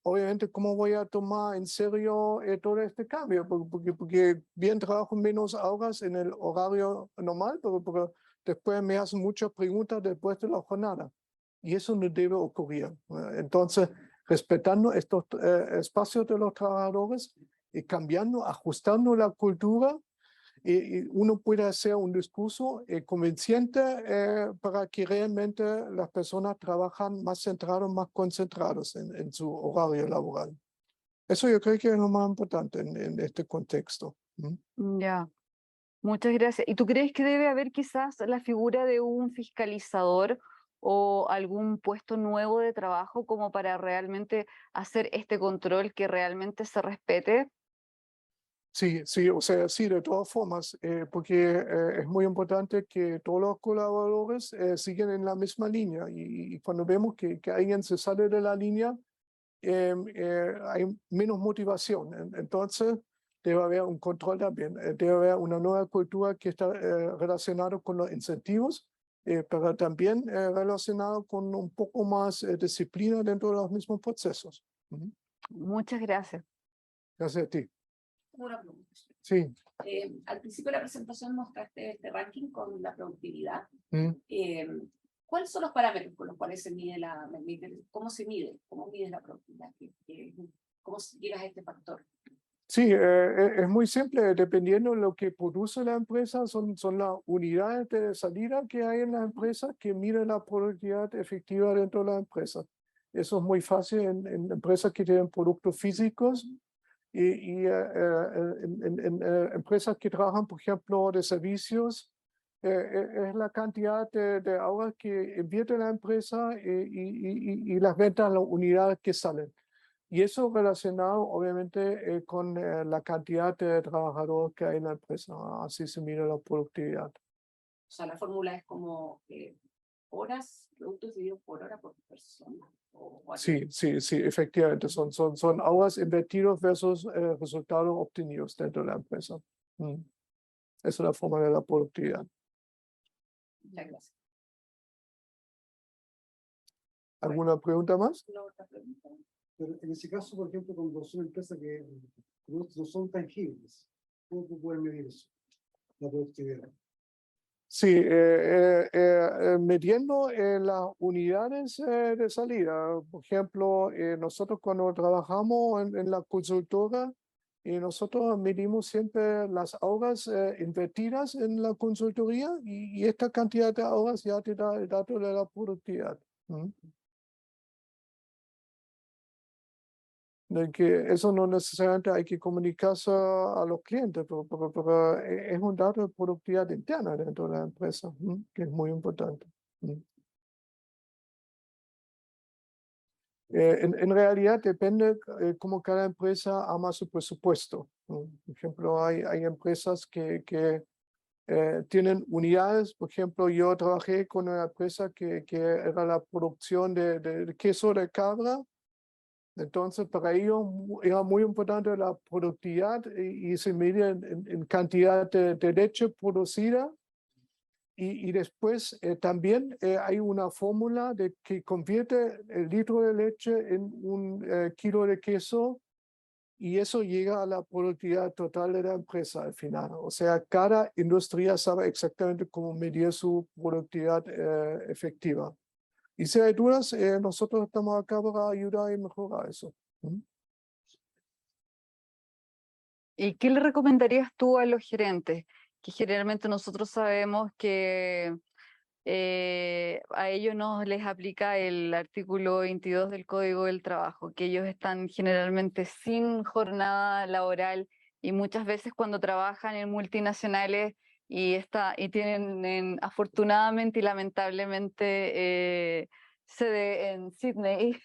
Speaker 2: obviamente, ¿cómo voy a tomar en serio todo este cambio? Porque bien trabajo menos horas en el horario normal, pero después me hacen muchas preguntas después de la jornada. Y eso no debe ocurrir. Entonces, respetando estos espacios de los trabajadores y cambiando, ajustando la cultura, y uno puede hacer un discurso convincente para que realmente las personas trabajan más centrados, más concentrados en su horario laboral. Eso yo creo que es lo más importante en este contexto.
Speaker 3: Ya. Muchas gracias. ¿Y tú crees que debe haber quizás la figura de un fiscalizador o algún puesto nuevo de trabajo como para realmente hacer este control que realmente se respete?
Speaker 2: Sí, sí, o sea, sí, de todas formas, porque es muy importante que todos los colaboradores sigan en la misma línea y cuando vemos que alguien se sale de la línea, hay menos motivación. Entonces, debe haber un control también, debe haber una nueva cultura que está relacionada con los incentivos, pero también relacionado con un poco más disciplina dentro de los mismos procesos. Ujú.
Speaker 3: Muchas gracias.
Speaker 2: Gracias a ti.
Speaker 1: Una pregunta.
Speaker 2: Sí.
Speaker 1: Al principio de la presentación mostraste este ranking con la productividad.
Speaker 2: Mm.
Speaker 1: ¿Cuáles son los parámetros con los cuales se mide cómo se mide? ¿Cómo mides la productividad? ¿Cómo llegas a este factor?
Speaker 2: Sí, es muy simple, dependiendo de lo que produce la empresa, son las unidades de salida que hay en la empresa que miden la productividad efectiva dentro de la empresa. Eso es muy fácil en empresas que tienen productos físicos y en empresas que trabajan, por ejemplo, de servicios, es la cantidad de horas que invierte la empresa y las ventas, las unidades que salen. Y eso relacionado obviamente con la cantidad de trabajadores que hay en la empresa. Así se mide la productividad.
Speaker 1: O sea, la fórmula es como horas, productos divididos por hora por persona.
Speaker 2: Sí, sí, sí, efectivamente. Son horas invertidos versus resultados obtenidos dentro de la empresa. Esa es la forma de la productividad.
Speaker 1: Muchas gracias.
Speaker 2: ¿Alguna pregunta más?
Speaker 1: ¿La otra pregunta?
Speaker 4: Pero en ese caso, por ejemplo, cuando son empresas que no son tangibles, ¿cómo pueden medir eso? La productividad.
Speaker 2: Sí, midiendo las unidades de salida. Por ejemplo, nosotros cuando trabajamos en la consultora, nosotros medimos siempre las horas invertidas en la consultoría y esta cantidad de horas ya te da el dato de la productividad. De que eso no necesariamente hay que comunicarse a los clientes, pero es un dato de productividad interna dentro de la empresa, que es muy importante. En realidad depende cómo cada empresa ama su presupuesto. Por ejemplo, hay empresas que tienen unidades. Por ejemplo, yo trabajé con una empresa que era la producción de queso de cabra. Entonces, para ellos era muy importante la productividad y se mide en cantidad de leche producida. Y después también hay una fórmula que convierte el litro de leche en un kilo de queso y eso llega a la productividad total de la empresa al final. O sea, cada industria sabe exactamente cómo medir su productividad efectiva. Y si hay dudas, nosotros estamos acá para ayudar y mejorar eso.
Speaker 3: ¿Y qué le recomendarías tú a los gerentes? Que generalmente nosotros sabemos que a ellos no les aplica el artículo 22 del Código del Trabajo, que ellos están generalmente sin jornada laboral y muchas veces cuando trabajan en multinacionales y tienen afortunadamente y lamentablemente sede en Sydney,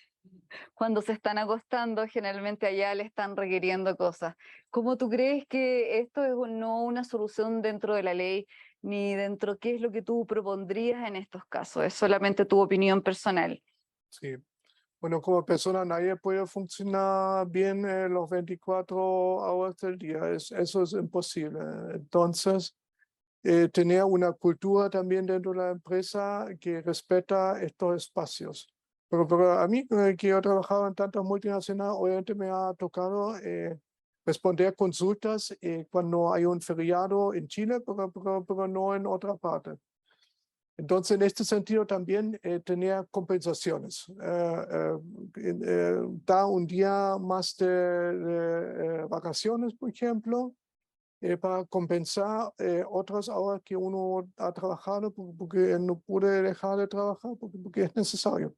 Speaker 3: cuando se están acostando, generalmente allá le están requiriendo cosas. ¿Cómo tú crees que esto es no una solución dentro de la ley, ni dentro qué es lo que tú propondrías en estos casos? Es solamente tu opinión personal.
Speaker 2: Sí. Bueno, como persona nadie puede funcionar bien los 24 horas del día. Eso es imposible. Entonces, tener una cultura también dentro de la empresa que respeta estos espacios. Pero a mí, que yo he trabajado en tantas multinacionales, obviamente me ha tocado responder consultas cuando hay un feriado en Chile, pero no en otra parte. Entonces, en este sentido también tenía compensaciones. Da un día más de vacaciones, por ejemplo, para compensar otras horas que uno ha trabajado porque no pude dejar de trabajar porque es necesario.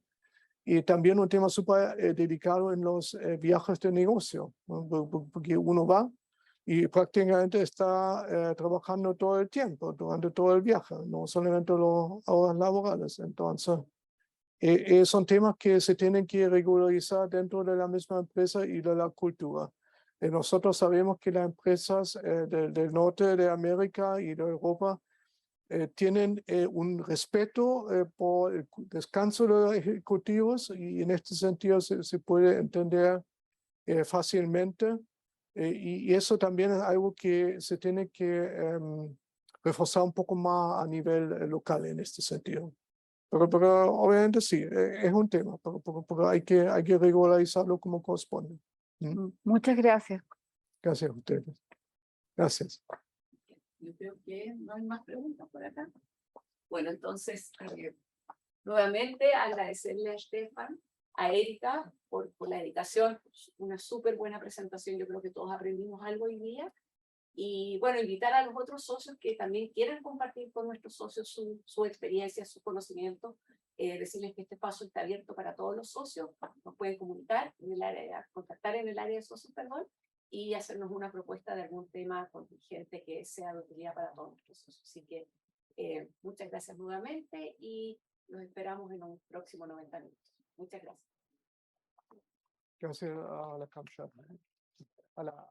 Speaker 2: Y también un tema súper delicado en los viajes de negocio, ¿no? Porque uno va y prácticamente está trabajando todo el tiempo, durante todo el viaje, no solamente las horas laborales. Entonces, son temas que se tienen que regularizar dentro de la misma empresa y de la cultura. Nosotros sabemos que las empresas del norte de América y de Europa tienen un respeto por el descanso de los ejecutivos y en este sentido se puede entender fácilmente. Y eso también es algo que se tiene que reforzar un poco más a nivel local en este sentido. Pero obviamente sí, es un tema, pero hay que regularizarlo como corresponde.
Speaker 3: Muchas gracias.
Speaker 2: Gracias a ustedes. Gracias.
Speaker 1: Yo creo que no hay más preguntas por acá. Bueno, entonces, nuevamente agradecerle a Stefan, a Erika, por la dedicación, una súper buena presentación. Yo creo que todos aprendimos algo hoy día. Y bueno, invitar a los otros socios que también quieren compartir con nuestros socios su experiencia, su conocimiento, decirles que este espacio está abierto para todos los socios, nos pueden comunicar en el área, contactar en el área de socios, perdón, y hacernos una propuesta de algún tema contingente que sea de utilidad para todos nuestros socios. Así que muchas gracias nuevamente y los esperamos en un próximo 90 minutos. Muchas gracias.
Speaker 2: Gracias a la CAMSHA. A la